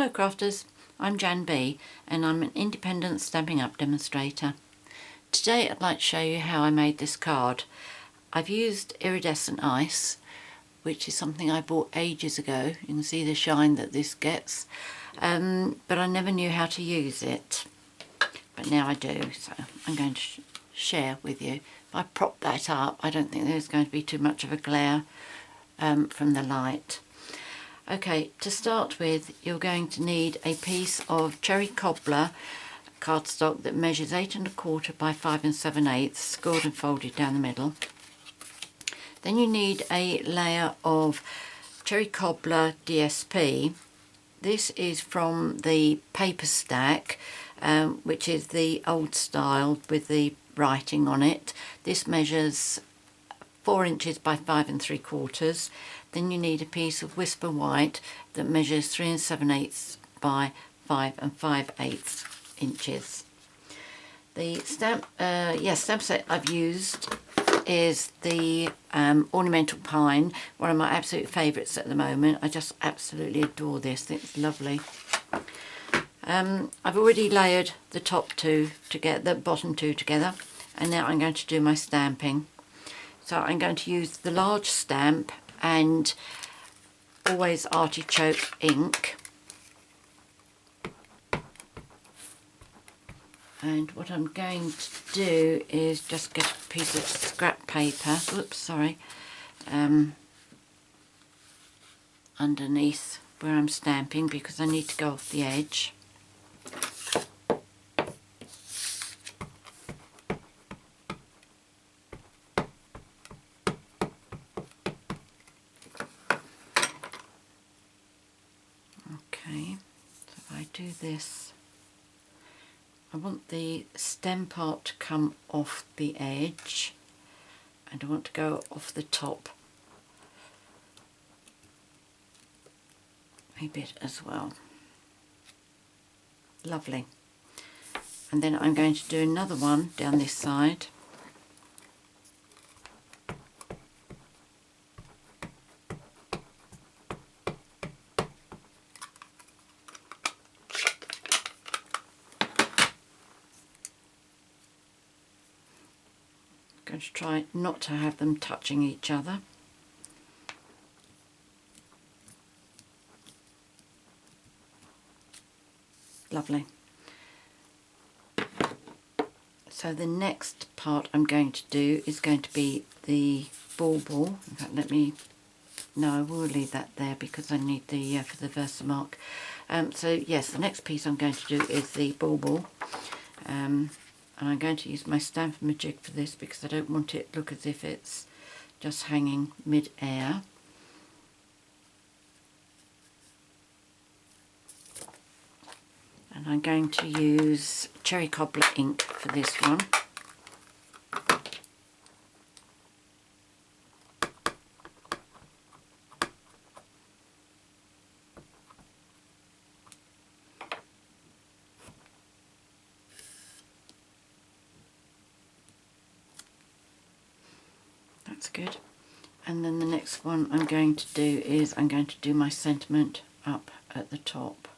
Hello crafters, I'm JanB and I'm an independent Stampin' Up demonstrator. Today I'd like to show you how I made this card. I've used Iridescent Ice, which is something I bought ages ago. You can see the shine that this gets, but I never knew how to use it. But now I do, so I'm going to share with you. If I prop that up, I don't think there's going to be too much of a glare from the light. Okay, to start with, you're going to need a piece of cherry cobbler cardstock that measures 8 1/4 by 5 7/8, scored and folded down the middle. Then you need a layer of cherry cobbler DSP. This is from the paper stack, which is the old style with the writing on it. This measures 4 inches by 5 3/4. Then you need a piece of Whisper White that measures 3 7/8 by 5 5/8 inches. The stamp set I've used is the Ornamental Pine, one of my absolute favourites at the moment. I just absolutely adore this. I think it's lovely. I've already layered the top two together, the bottom two together, and now I'm going to do my stamping. So I'm going to use the large stamp and always Artichoke Ink. And what I'm going to do is just get a piece of scrap paper, whoops, sorry, underneath where I'm stamping, because I need to go off the edge. Okay, so if I do this, I want the stem part to come off the edge, and I want to go off the top a bit as well. Lovely. And then I'm going to do another one down this side. Going to try not to have them touching each other. Lovely. So the next part I'm going to do is going to be the bauble. In fact, I will leave that there because I need the for the VersaMark. So yes, the next piece I'm going to do is the bauble. And I'm going to use my Stamp-a-ma-jig for this because I don't want it to look as if it's just hanging mid-air. And I'm going to use cherry cobbler ink for this one. That's good. And then the next one I'm going to do is I'm going to do my sentiment up at the top.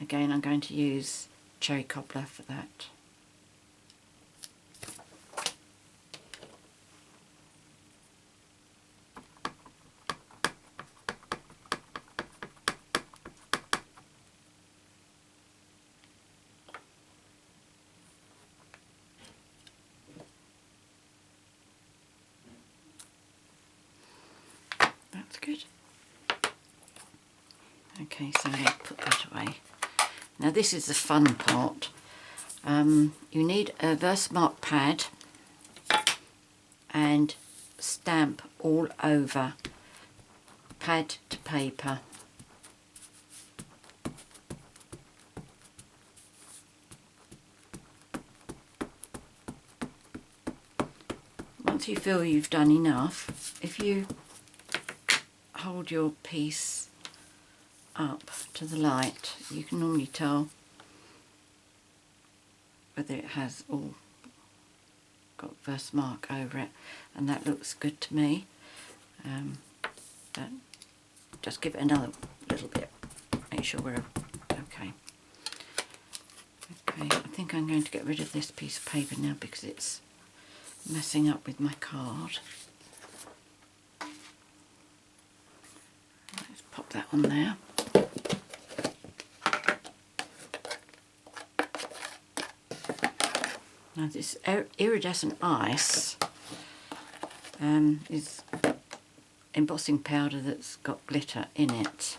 Again, I'm going to use cherry cobbler for that. That's good. Okay, so I'll put that away. Now this is the fun part. You need a VersaMark pad and stamp all over, pad to paper. Once you feel you've done enough, if you hold your piece up to the light, you can normally tell whether it has all got VersaMark over it, and that looks good to me. But just give it another little bit. Make sure we're okay. Okay, I think I'm going to get rid of this piece of paper now because it's messing up with my card. Let's pop that on there. Now this Iridescent Ice is embossing powder that's got glitter in it.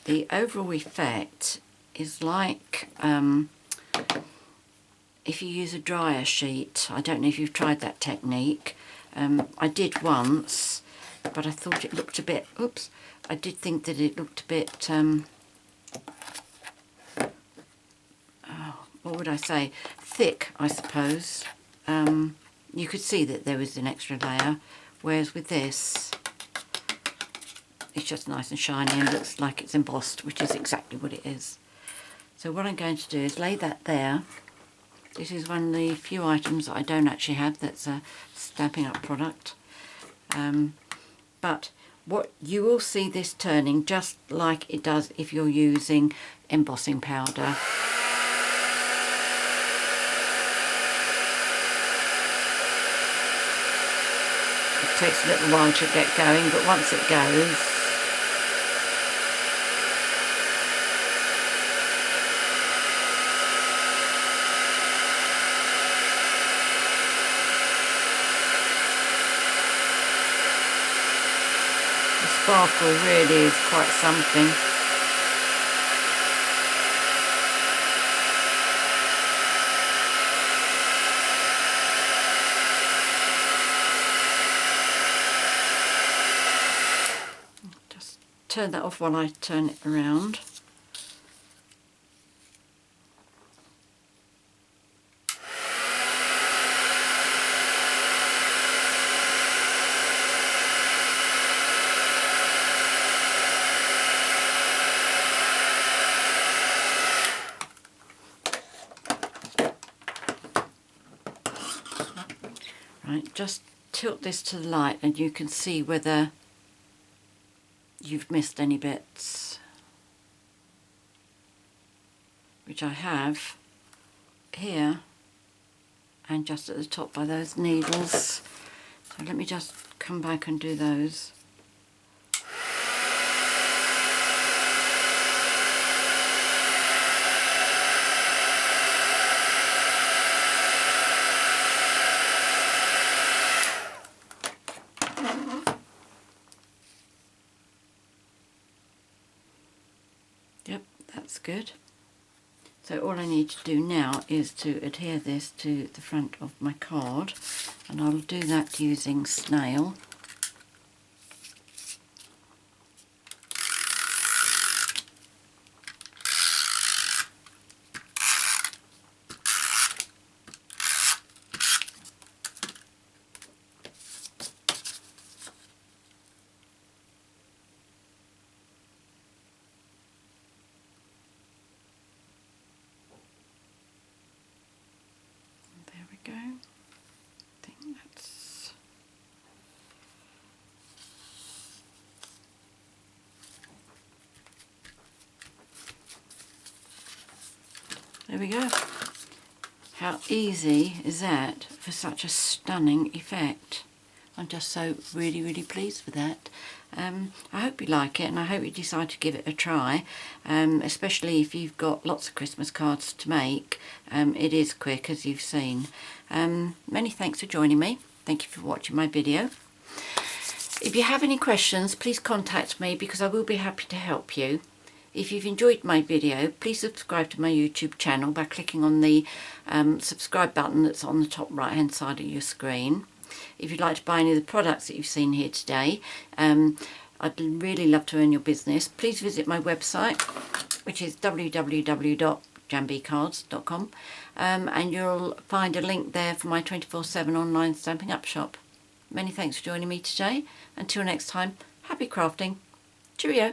The overall effect is like if you use a dryer sheet. I don't know if you've tried that technique. I did once, but I thought it looked a bit, oops, I did think that it looked a bit, what would I say, thick, I suppose. You could see that there was an extra layer, whereas with this, it's just nice and shiny and looks like it's embossed, which is exactly what it is. So what I'm going to do is lay that there. This is one of the few items that I don't actually have that's a Stampin' Up product. But what you will see this turning just like it does if you're using embossing powder. It takes a little while to get going, but once it goes, the sparkle really is quite something. Turn that off while I turn it around. Right, just tilt this to the light and you can see whether you've missed any bits, which I have here and just at the top by those needles. So let me just come back and do those. Yep, that's good. So all I need to do now is to adhere this to the front of my card, and I'll do that using SNAIL. Go. I think that's there we go. How easy is that for such a stunning effect? I'm just so really pleased with that. I hope you like it, and I hope you decide to give it a try, especially if you've got lots of Christmas cards to make. It is quick, as you've seen. Many thanks for joining me. Thank you for watching my video. If you have any questions, please contact me because I will be happy to help you. If you've enjoyed my video, please subscribe to my YouTube channel by clicking on the subscribe button that's on the top right hand side of your screen. If you'd like to buy any of the products that you've seen here today, I'd really love to earn your business. Please visit my website, which is www.janbcards.com, and you'll find a link there for my 24/7 online Stampin' Up shop. Many thanks for joining me today. Until next time, happy crafting. Cheerio.